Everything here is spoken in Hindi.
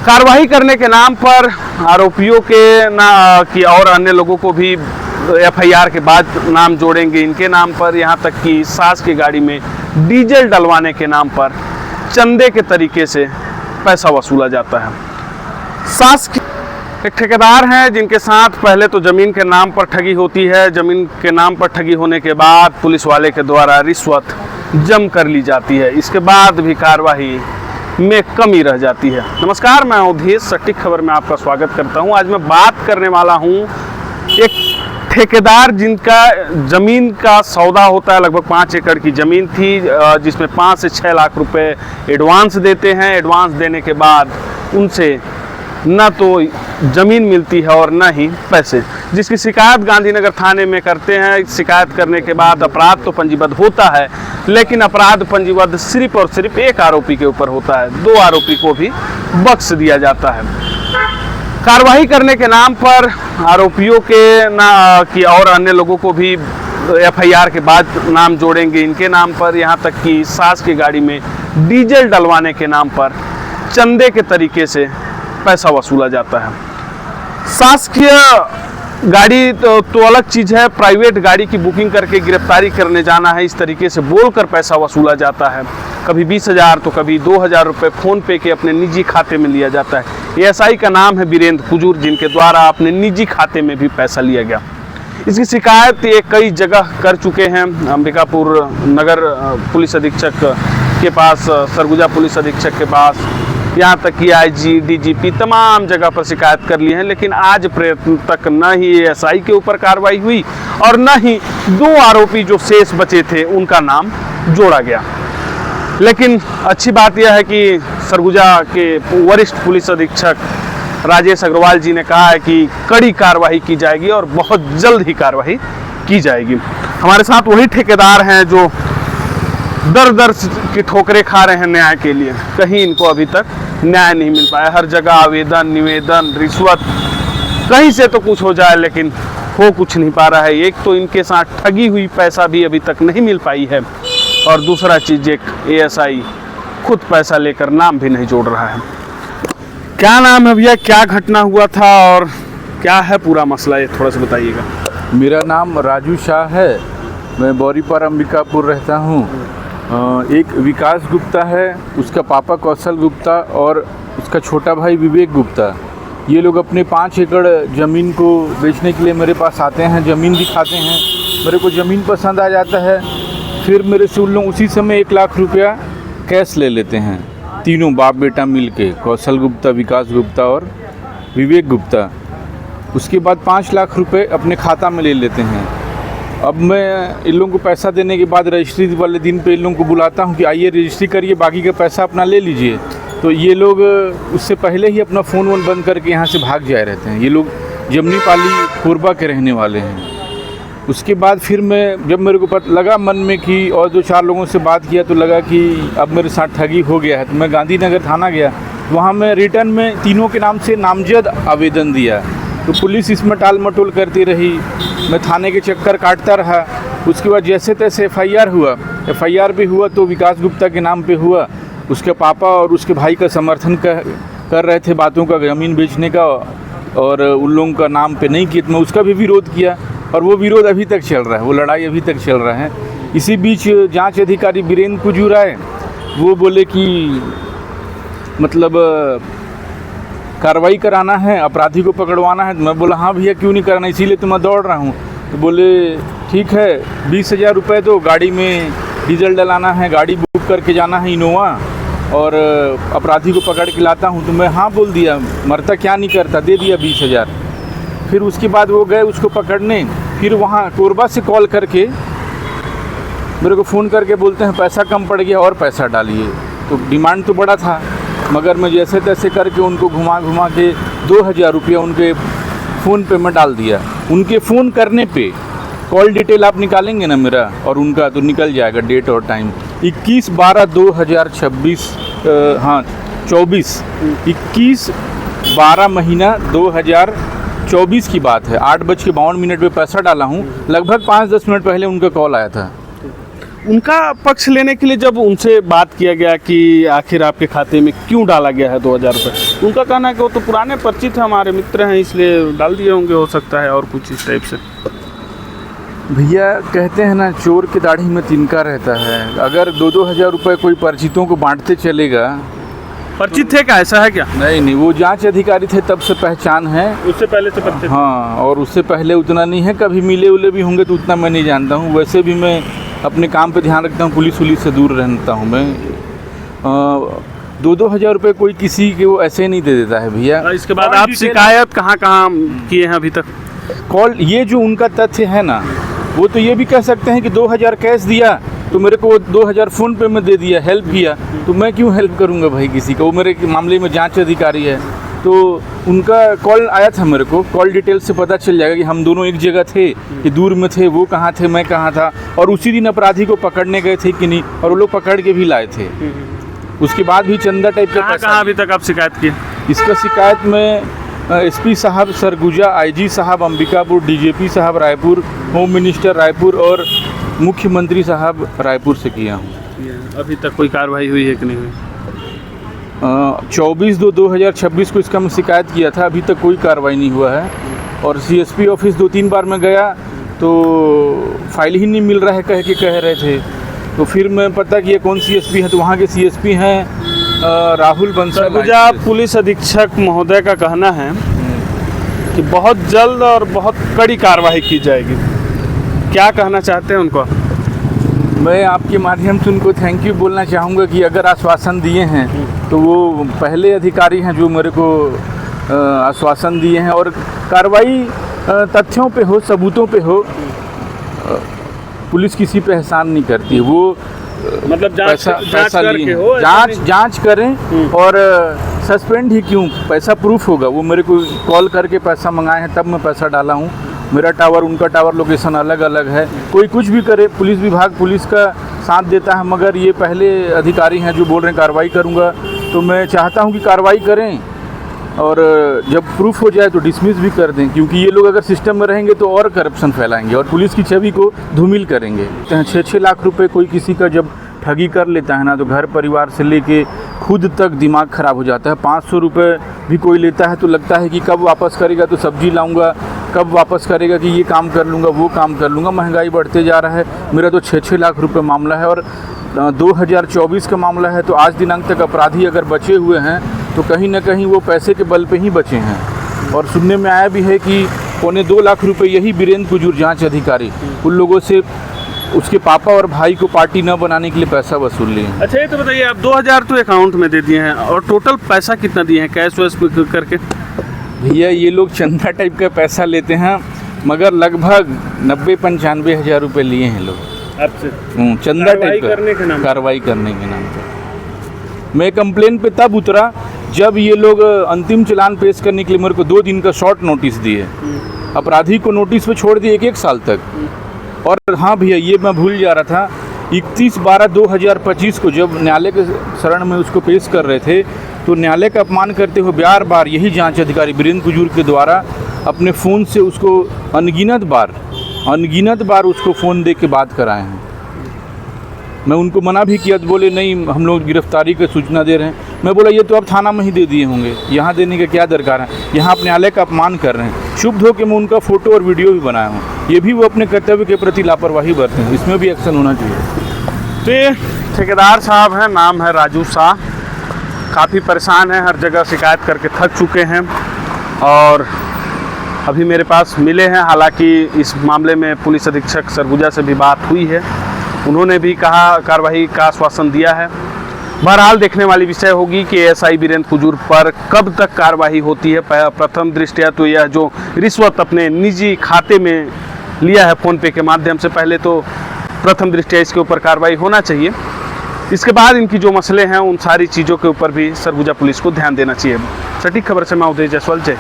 कार्रवाई करने के नाम पर आरोपियों की और अन्य लोगों को भी एफआईआर के बाद नाम जोड़ेंगे इनके नाम पर। यहाँ तक कि सास की गाड़ी में डीजल डलवाने के नाम पर चंदे के तरीके से पैसा वसूला जाता है। सास एक ठेकेदार हैं जिनके साथ पहले तो ज़मीन के नाम पर ठगी होती है। ज़मीन के नाम पर ठगी होने के बाद पुलिस वाले के द्वारा रिश्वत जम कर ली जाती है। इसके बाद भी कार्रवाई में कमी रह जाती है। नमस्कार, मैं अवधेश, सटीक खबर में आपका स्वागत करता हूं। आज मैं बात करने वाला हूं एक ठेकेदार जिनका ज़मीन का सौदा होता है। लगभग 5 एकड़ की ज़मीन थी जिसमें 5 से 6 लाख रुपए एडवांस देते हैं। एडवांस देने के बाद उनसे न तो ज़मीन मिलती है और न ही पैसे, जिसकी शिकायत गांधीनगर थाने में करते हैं। शिकायत करने के बाद अपराध तो पंजीबद्ध होता है, लेकिन अपराध पंजीबद्ध सिर्फ और सिर्फ एक आरोपी के ऊपर होता है। 2 आरोपी को भी बख्श दिया जाता है। कार्रवाई करने के नाम पर आरोपियों की और अन्य लोगों को भी एफआईआर के बाद नाम जोड़ेंगे इनके नाम पर। यहाँ तक कि सास की गाड़ी में डीजल डलवाने के नाम पर चंदे के तरीके से पैसा वसूला जाता है। शासकीय गाड़ी तो अलग चीज़ है। प्राइवेट गाड़ी की बुकिंग करके गिरफ्तारी करने जाना है, इस तरीके से बोलकर पैसा वसूला जाता है। कभी 20,000 तो कभी 2,000 रुपये फ़ोन पे के अपने निजी खाते में लिया जाता है। एएसआई का नाम है वीरेंद्र कुजूर, जिनके द्वारा अपने निजी खाते में भी पैसा लिया गया। इसकी शिकायत ये कई जगह कर चुके हैं। अंबिकापुर नगर पुलिस अधीक्षक के पास, सरगुजा पुलिस अधीक्षक के पास, यहाँ तक कि आईजी, डीजीपी तमाम जगह पर शिकायत कर ली है, लेकिन आज प्रयत्न तक न ही एएसआई के ऊपर कार्रवाई हुई और न ही 2 आरोपी जो शेष बचे थे उनका नाम जोड़ा गया। लेकिन अच्छी बात यह है कि सरगुजा के वरिष्ठ पुलिस अधीक्षक राजेश अग्रवाल जी ने कहा है कि कड़ी कार्रवाई की जाएगी और बहुत जल्द ही कार्रवाई की जाएगी। हमारे साथ वही ठेकेदार हैं जो दर की ठोकरें खा रहे हैं न्याय के लिए। कहीं इनको अभी तक न्याय नहीं मिल पाया। हर जगह आवेदन, निवेदन, रिश्वत, कहीं से तो कुछ हो जाए, लेकिन हो कुछ नहीं पा रहा है। एक तो इनके साथ ठगी हुई पैसा भी अभी तक नहीं मिल पाई है, और दूसरा चीज़ एक एएसआई खुद पैसा लेकर नाम भी नहीं जोड़ रहा है। क्या नाम है भैया, क्या घटना हुआ था और क्या है पूरा मसला, ये थोड़ा सा बताइएगा। मेरा नाम राजू शाह है, मैं बौरीपार अंबिकापुर रहता हूँ। एक विकास गुप्ता है, उसका पापा कौशल गुप्ता और उसका छोटा भाई विवेक गुप्ता। ये लोग अपने 5 एकड़ ज़मीन को बेचने के लिए मेरे पास आते हैं, ज़मीन दिखाते हैं। मेरे को ज़मीन पसंद आ जाता है, फिर मेरे से उन लोग उसी समय 1 लाख रुपया कैश ले लेते हैं। तीनों बाप बेटा मिल के, कौशल गुप्ता, विकास गुप्ता और विवेक गुप्ता। उसके बाद 5 लाख रुपये अपने खाता में ले लेते हैं। अब मैं इन लोगों को पैसा देने के बाद रजिस्ट्री वाले दिन पे इन लोगों को बुलाता हूँ कि आइए रजिस्ट्री करिए, बाकी का पैसा अपना ले लीजिए। तो ये लोग उससे पहले ही अपना फ़ोन वोन बंद करके यहाँ से भाग जाए रहते हैं। ये लोग जमनीपाली कोरबा के रहने वाले हैं। उसके बाद फिर मैं, जब मेरे को पता लगा मन में कि और 2-4 लोगों से बात किया तो लगा कि अब मेरे साथ ठगी हो गया है, तो मैं गांधीनगर थाना गया। वहाँ मैं रिटर्न में तीनों के नाम से नामजद आवेदन दिया। तो पुलिस इसमें टाल मटोल करती रही, मैं थाने के चक्कर काटता रहा। उसके बाद जैसे तैसे एफआईआर हुआ। एफआईआर भी हुआ तो विकास गुप्ता के नाम पे हुआ। उसके पापा और उसके भाई का समर्थन कर रहे थे बातों का, ज़मीन बेचने का, और उन लोगों का नाम पे नहीं किया। तो मैं उसका भी विरोध किया और वो विरोध अभी तक चल रहा है, वो लड़ाई अभी तक चल रहा है। इसी बीच जांच अधिकारी वीरेंद्र कुजूर आए, वो बोले कि मतलब कार्रवाई कराना है, अपराधी को पकड़वाना है। तो मैं बोला हाँ भैया, क्यों नहीं कराना, इसीलिए तो मैं दौड़ रहा हूँ। तो बोले ठीक है, 20,000 रुपये दो, गाड़ी में डीजल डलाना है, गाड़ी बुक करके जाना है इनोवा, और अपराधी को पकड़ के लाता हूँ। तो मैं हाँ बोल दिया, मरता क्या नहीं करता, दे दिया 20,000। फिर उसके बाद वो गए उसको पकड़ने। फिर वहाँ कोरबा से कॉल करके मेरे को फ़ोन करके बोलते हैं पैसा कम पड़ गया और पैसा डालिए। तो डिमांड तो बड़ा था, मगर मैं जैसे तैसे करके उनको घुमा के 2,000 रुपया उनके फ़ोन पे मैं डाल दिया। उनके फ़ोन करने पे कॉल डिटेल आप निकालेंगे ना मेरा और उनका, तो निकल जाएगा डेट और टाइम। 21/12/2026, हाँ 24, 21/12 महीना 2024 की बात है। 8:52 पे पैसा डाला हूँ। लगभग 5-10 मिनट पहले उनका कॉल आया था। उनका पक्ष लेने के लिए जब उनसे बात किया गया कि आखिर आपके खाते में क्यों डाला गया है 2000 रुपये, उनका कहना है कि वो तो पुराने परिचित हैं, हमारे मित्र हैं, इसलिए डाल दिए होंगे, हो सकता है, और कुछ इस टाइप से। भैया कहते हैं ना, चोर की दाढ़ी में तिनका रहता है। अगर 2-2 हज़ार रुपये कोई परिचितों को बांटते चलेगा। परिचित थे क्या, ऐसा है क्या? नहीं, वो जांच अधिकारी थे तब से पहचान है। उससे पहले से परिचित? हाँ, और उससे पहले उतना नहीं है। कभी मिले उले भी होंगे तो उतना मैं नहीं जानता हूँ। वैसे भी मैं अपने काम पे ध्यान रखता हूँ, पुलिस वुलिस से दूर रहता हूँ मैं। 2-2 हज़ार रुपये कोई किसी के वो ऐसे नहीं दे देता है भैया। इसके बाद आप शिकायत कहाँ किए हैं अभी तक? कॉल, ये जो उनका तथ्य है ना, वो तो ये भी कह सकते हैं कि 2000 कैश दिया तो मेरे को 2000 फ़ोन पे में दे दिया, हेल्प किया, तो मैं क्यों हेल्प करूँगा भाई किसी का? वो मेरे मामले में जांच अधिकारी है, तो उनका कॉल आया था मेरे को। कॉल डिटेल से पता चल जाएगा कि हम दोनों एक जगह थे, कि दूर में थे, वो कहाँ थे, मैं कहाँ था, और उसी दिन अपराधी को पकड़ने गए थे कि नहीं, और वो लोग पकड़ के भी लाए थे। उसके बाद भी चंदा टाइप का। कहाँ अभी तक आप शिकायत किए? इसका शिकायत में एसपी साहब सरगुजा, आईजी साहब अंबिकापुर, डीजीपी साहब रायपुर, होम मिनिस्टर रायपुर और मुख्यमंत्री साहब रायपुर से किया हूँ। अभी तक कोई कार्रवाई हुई है कि नहीं हुई? 24/2/2026 को इसका मैं शिकायत किया था, अभी तक कोई कार्रवाई नहीं हुआ है। और सीएसपी ऑफिस 2-3 बार मैं गया तो फाइल ही नहीं मिल रहा है कह रहे थे। तो फिर मैं पता किया कौन सीएसपी है, तो वहाँ के सीएसपी हैं राहुल बंसल। सरगुजा पुलिस अधीक्षक महोदय का कहना है कि बहुत जल्द और बहुत कड़ी कार्रवाई की जाएगी। क्या कहना चाहते हैं उनको? मैं आपके माध्यम से उनको थैंक यू बोलना चाहूँगा कि अगर आश्वासन दिए हैं तो वो पहले अधिकारी हैं जो मेरे को आश्वासन दिए हैं, और कार्रवाई तथ्यों पे हो, सबूतों पे हो। पुलिस किसी पे एहसान नहीं करती, वो मतलब पैसा करके लिए हो, जांच करें, और सस्पेंड ही क्यों, पैसा प्रूफ होगा। वो मेरे को कॉल करके पैसा मंगाए हैं तब मैं पैसा डाला हूँ। मेरा टावर उनका टावर लोकेशन अलग अलग है। कोई कुछ भी करे, पुलिस विभाग पुलिस का साथ देता है, मगर ये पहले अधिकारी हैं जो बोल रहे हैं कार्रवाई करूँगा, तो मैं चाहता हूँ कि कार्रवाई करें, और जब प्रूफ हो जाए तो डिसमिस भी कर दें, क्योंकि ये लोग अगर सिस्टम में रहेंगे तो और करप्शन फैलाएंगे और पुलिस की छवि को धूमिल करेंगे। 6-6 लाख रुपए कोई किसी का जब ठगी कर लेता है ना, तो घर परिवार से लेके खुद तक दिमाग ख़राब हो जाता है। 500 रुपये भी कोई लेता है तो लगता है कि कब वापस करेगा, तो सब्जी लाऊंगा, कब वापस करेगा कि ये काम कर लूँगा, वो काम कर लूँगा। महंगाई बढ़ते जा रहा है। मेरा तो 6-6 लाख रुपये मामला है, और 2024 का मामला है, तो आज दिनांक तक अपराधी अगर बचे हुए हैं तो कहीं ना कहीं वो पैसे के बल पे ही बचे हैं। और सुनने में आया भी है कि 2.25 लाख रुपए यही वीरेंद्र कुजूर जांच अधिकारी उन लोगों से उसके पापा और भाई को पार्टी न बनाने के लिए पैसा वसूल लिए। अच्छा, ये तो बताइए, आप 2000 तो अकाउंट में दे दिए हैं, और टोटल पैसा कितना दिए हैं कैश वैश करके? भैया ये लोग चंदा टाइप का पैसा लेते हैं, मगर लगभग 90-95 हज़ार रुपये लिए हैं लोग आपसे, चंदा टाइप का कार्रवाई करने के नाम पर। मैं कंप्लेन पे तब उतरा जब ये लोग अंतिम चालान पेश करने के लिए मेरे को 2 दिन का शॉर्ट नोटिस दिए। अपराधी को नोटिस पे छोड़ दिए 1-1 साल तक। और हाँ भैया, ये मैं भूल जा रहा था, 31/12/2025 को जब न्यायालय के शरण में उसको पेश कर रहे थे, तो न्यायालय का अपमान करते हुए बार बार यही जांच अधिकारी वीरेंद्र कुजूर के द्वारा अपने फ़ोन से उसको अनगिनत बार उसको फ़ोन दे के बात कराए हैं। मैं उनको मना भी किया तो बोले नहीं, हम लोग गिरफ्तारी की सूचना दे रहे हैं। मैं बोला ये तो आप थाना में ही दे दिए होंगे, यहाँ देने का क्या दरकार है, यहाँ आप न्यायालय का अपमान कर रहे हैं। शुभ हो के मैं उनका फ़ोटो और वीडियो भी बनाया हूँ। ये भी वो अपने कर्तव्य के प्रति लापरवाही बरते हैं, इसमें भी एक्शन होना चाहिए। तो ये ठेकेदार साहब हैं, नाम है राजू शाह, काफ़ी परेशान हैं, हर जगह शिकायत करके थक चुके हैं, और अभी मेरे पास मिले हैं। हालांकि इस मामले में पुलिस अधीक्षक सरगुजा से भी बात हुई है, उन्होंने भी कहा कार्रवाई का आश्वासन दिया है। बहरहाल देखने वाली विषय होगी कि एएसआई वीरेंद्र कुजूर पर कब तक कार्रवाई होती है। प्रथम दृष्टया तो यह जो रिश्वत अपने निजी खाते में लिया है फ़ोन पे के माध्यम से, पहले तो प्रथम दृष्टया इसके ऊपर कार्रवाई होना चाहिए। इसके बाद इनकी जो मसले हैं उन सारी चीज़ों के ऊपर भी सरगुजा पुलिस को ध्यान देना चाहिए। सटीक खबर से मैं उदय जायसवाल, जय।